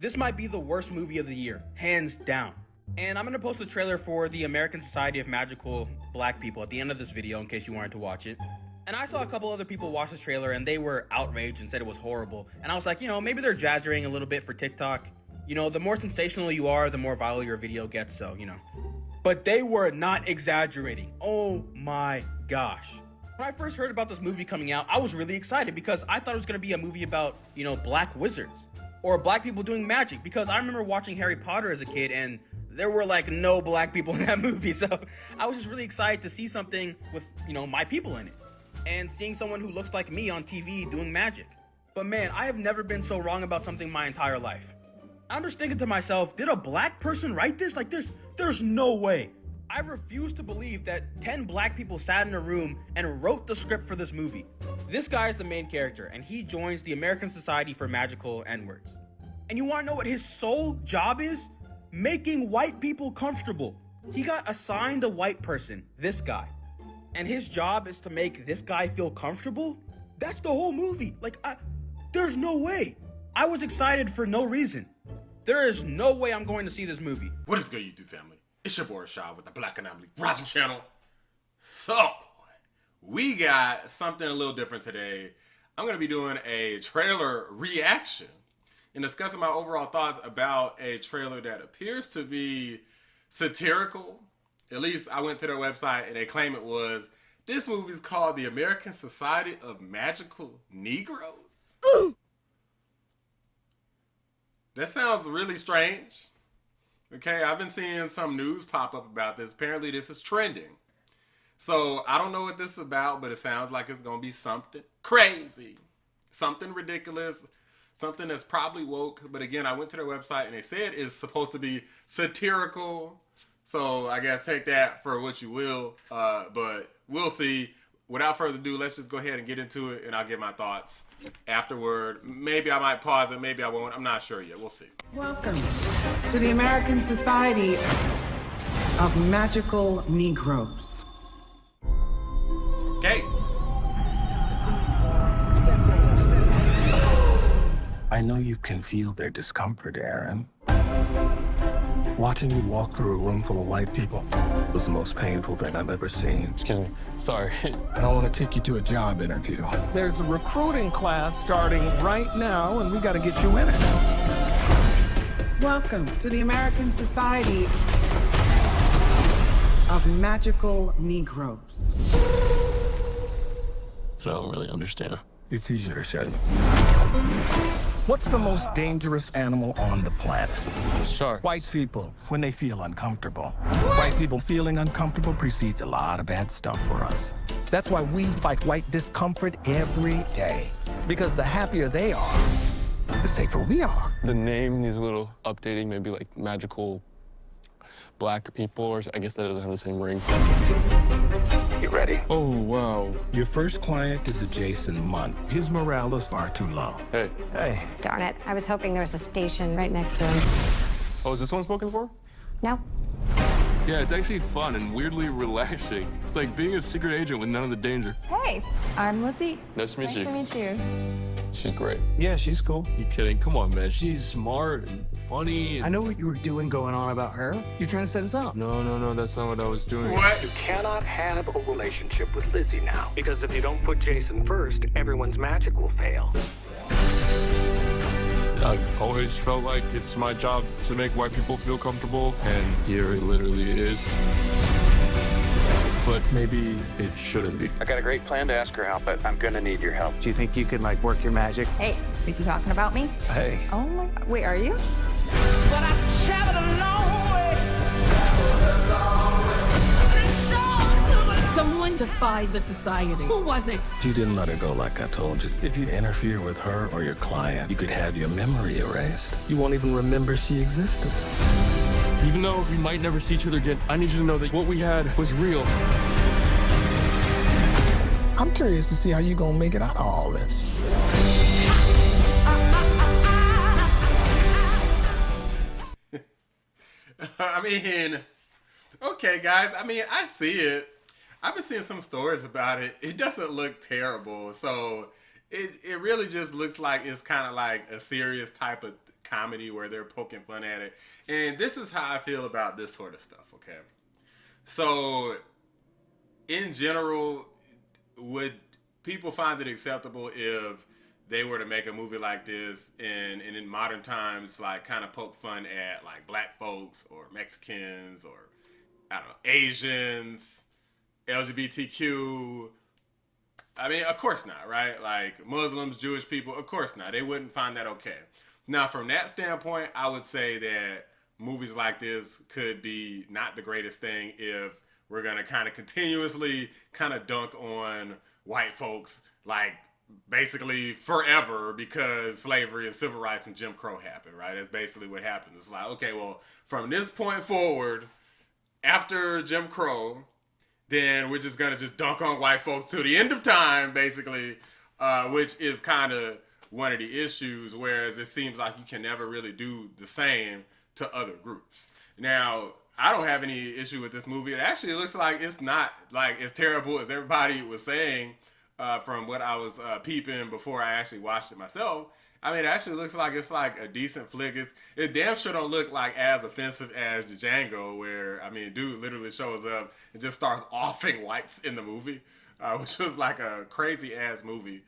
This might be the worst movie of the year, hands down. And I'm gonna post the trailer for the American Society of Magical Black People at the end of this video in case you wanted to watch it. And I saw a couple other people watch this trailer and they were outraged and said it was horrible. And I was like, maybe they're exaggerating a little bit for TikTok. The more sensational you are, the more viral your video gets, so. But they were not exaggerating. Oh my gosh. When I first heard about this movie coming out, I was really excited because I thought it was gonna be a movie about, black wizards. Or black people doing magic, because I remember watching Harry Potter as a kid and there were like no black people in that movie. So I was just really excited to see something with, my people in it. And seeing someone who looks like me on TV doing magic. But man, I have never been so wrong about something my entire life. I'm just thinking to myself, did a black person write this? Like there's no way. I refuse to believe that 10 black people sat in a room and wrote the script for this movie. This guy is the main character, and he joins the American Society for Magical N-Words. And you wanna know what his sole job is? Making white people comfortable. He got assigned a white person, this guy. And his job is to make this guy feel comfortable? That's the whole movie. There's no way. I was excited for no reason. There is no way I'm going to see this movie. What is good, YouTube family? It's your boy Rashad with the Black Anomaly Rising channel. So, we got something a little different today. I'm going to be doing a trailer reaction and discussing my overall thoughts about a trailer that appears to be satirical. At least I went to their website and they claim it was. This movie is called the American Society of Magical Negroes. Ooh. That sounds really strange. Okay, I've been seeing some news pop up about this. Apparently this is trending. So I don't know what this is about, but it sounds like it's going to be something crazy. Something ridiculous. Something that's probably woke. But again, I went to their website and they said it's supposed to be satirical. So I guess take that for what you will. But we'll see. Without further ado, let's just go ahead and get into it and I'll get my thoughts afterward. Maybe I might pause it, maybe I won't. I'm not sure yet. We'll see. Welcome to the American Society of Magical Negroes. Okay. I know you can feel their discomfort, Aaron. Watching you walk through a room full of white people was the most painful thing I've ever seen. Excuse me. Sorry. I don't want to take you to a job interview. There's a recruiting class starting right now, and we got to get you in it. Welcome to the American Society of Magical Negroes. I don't really understand. It's easier to say. What's the most dangerous animal on the planet? Shark. White people, when they feel uncomfortable. White people feeling uncomfortable precedes a lot of bad stuff for us. That's why we fight white discomfort every day. Because the happier they are, the safer we are. The name needs a little updating, maybe like magical black people, or I guess that doesn't have the same ring. You ready? Oh, wow. Your first client is a Jason Munn. His morale is far too low. Hey. Hey. Darn it. I was hoping there was a station right next to him. Oh, is this one spoken for? No. Yeah, it's actually fun and weirdly relaxing. It's like being a secret agent with none of the danger. Hey, I'm Lizzie. Nice to meet you. Nice to meet you. She's great. Yeah, she's cool. You kidding? Come on, man. She's smart and funny. And... I know what you were doing going on about her. You're trying to set us up. No, that's not what I was doing. What? You cannot have a relationship with Lizzie now. Because if you don't put Jason first, everyone's magic will fail. I've always felt like it's my job to make white people feel comfortable, and here it literally is. But maybe it shouldn't be. I got a great plan to ask her out, but I'm gonna need your help. Do you think you could, like, work your magic? Hey, is he talking about me? Hey. Oh my, wait, are you? But I've traveled a long way. Someone defied the society. Who was it? You didn't let her go like I told you. If you interfere with her or your client, you could have your memory erased. You won't even remember she existed. Even though we might never see each other again, I need you to know that what we had was real. I'm curious to see how you gonna make it out of all this. I mean, okay, guys. I mean, I see it. I've been seeing some stories about it. It doesn't look terrible. So it really just looks like it's kind of like a serious type of comedy where they're poking fun at it. And this is how I feel about this sort of stuff, okay? So, in general, would people find it acceptable if they were to make a movie like this and in modern times, like, kind of poke fun at, like, black folks or Mexicans or, I don't know, Asians, LGBTQ? I mean, of course not, right? Like, Muslims, Jewish people, of course not. They wouldn't find that okay. Now, from that standpoint, I would say that movies like this could be not the greatest thing if we're going to kind of continuously kind of dunk on white folks, like, basically forever because slavery and civil rights and Jim Crow happened, right? That's basically what happens. It's like, okay, well, from this point forward, after Jim Crow, then we're just going to just dunk on white folks till the end of time, basically, which is kind of one of the issues, whereas it seems like you can never really do the same to other groups. Now, I don't have any issue with this movie. It actually looks like it's not like as terrible as everybody was saying from what I was peeping before I actually watched it myself. I mean, it actually looks like it's like a decent flick. It damn sure don't look like as offensive as Django, where, I mean, dude literally shows up and just starts offing whites in the movie, which was like a crazy ass movie.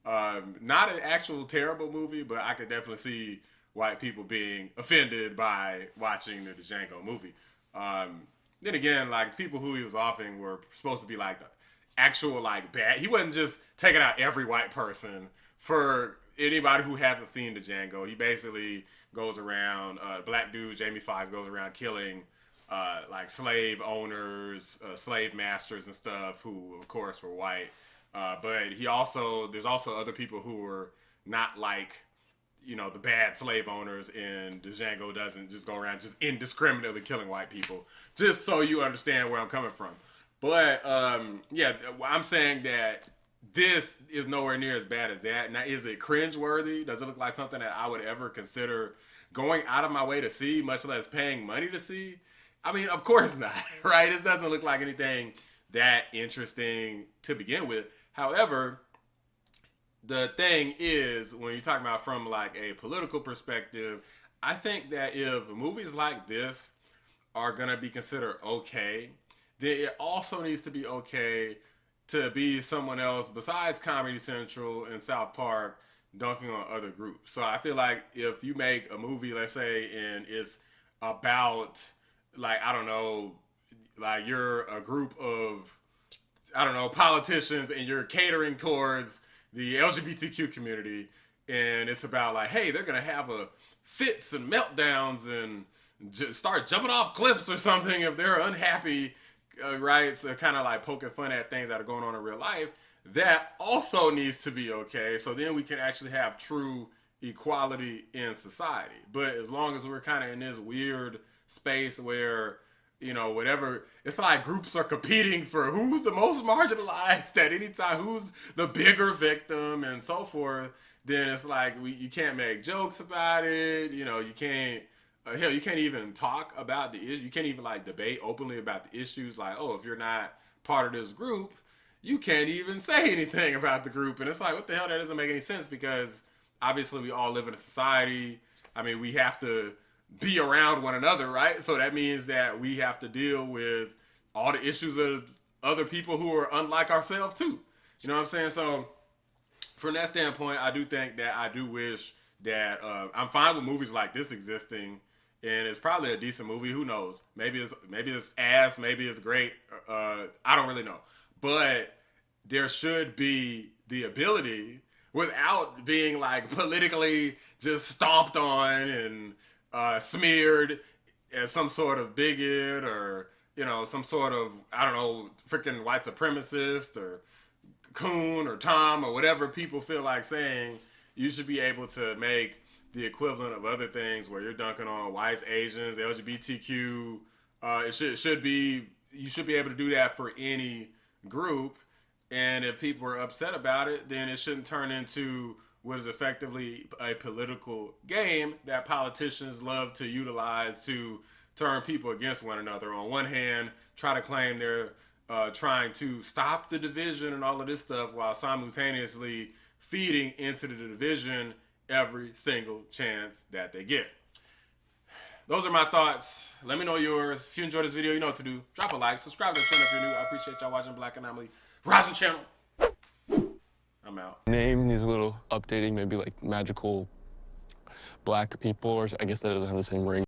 Not an actual terrible movie, but I could definitely see white people being offended by watching the Django movie. Then again, like, people who he was offing were supposed to be like the actual, like, bad. He wasn't just taking out every white person. For anybody who hasn't seen the Django, he basically goes around, black dude, Jamie Foxx, goes around killing like slave owners, slave masters and stuff, who of course were white. But there's also other people who were not like, you know, the bad slave owners, and Django doesn't just go around just indiscriminately killing white people, just so you understand where I'm coming from. But yeah, I'm saying that this is nowhere near as bad as that. Now, is it cringeworthy? Does it look like something that I would ever consider going out of my way to see, much less paying money to see? I mean, of course not, right? This doesn't look like anything that interesting to begin with. However, the thing is, when you're talking about from like a political perspective, I think that if movies like this are going to be considered okay, then it also needs to be okay to be someone else besides Comedy Central and South Park dunking on other groups. So I feel like if you make a movie, let's say, and it's about, like, I don't know, like you're a group of, I don't know, politicians, and you're catering towards the LGBTQ community, and it's about like, hey, they're gonna have a fits and meltdowns and start jumping off cliffs or something if they're unhappy, right? So kind of like poking fun at things that are going on in real life. That also needs to be okay. So then we can actually have true equality in society. But as long as we're kind of in this weird space where, you know, whatever, it's like groups are competing for who's the most marginalized at any time, who's the bigger victim and so forth, then it's like you can't make jokes about it. You know, you can't, hell, you can't even talk about the issue. You can't even like debate openly about the issues. Like, oh, if you're not part of this group, you can't even say anything about the group. And it's like, what the hell? That doesn't make any sense, because obviously we all live in a society. I mean, we have to be around one another, right? So that means that we have to deal with all the issues of other people who are unlike ourselves too. You know what I'm saying? So from that standpoint, I do think that I do wish that I'm fine with movies like this existing, and it's probably a decent movie. Who knows? Maybe it's ass, maybe it's great. I don't really know. But there should be the ability, without being like politically just stomped on and smeared as some sort of bigot, or, you know, some sort of, I don't know, freaking white supremacist or coon or Tom or whatever people feel like saying. You should be able to make the equivalent of other things where you're dunking on whites, Asians, LGBTQ. It should be, you should be able to do that for any group. And if people are upset about it, then it shouldn't turn into what is effectively a political game that politicians love to utilize to turn people against one another. On one hand, try to claim they're trying to stop the division and all of this stuff, while simultaneously feeding into the division every single chance that they get. Those are my thoughts. Let me know yours. If you enjoyed this video, you know what to do. Drop a like, subscribe to the channel if you're new. I appreciate y'all watching Black Anomaly Rising channel. I'm out. Name needs a little updating, maybe like magical black people, or I guess that doesn't have the same ring.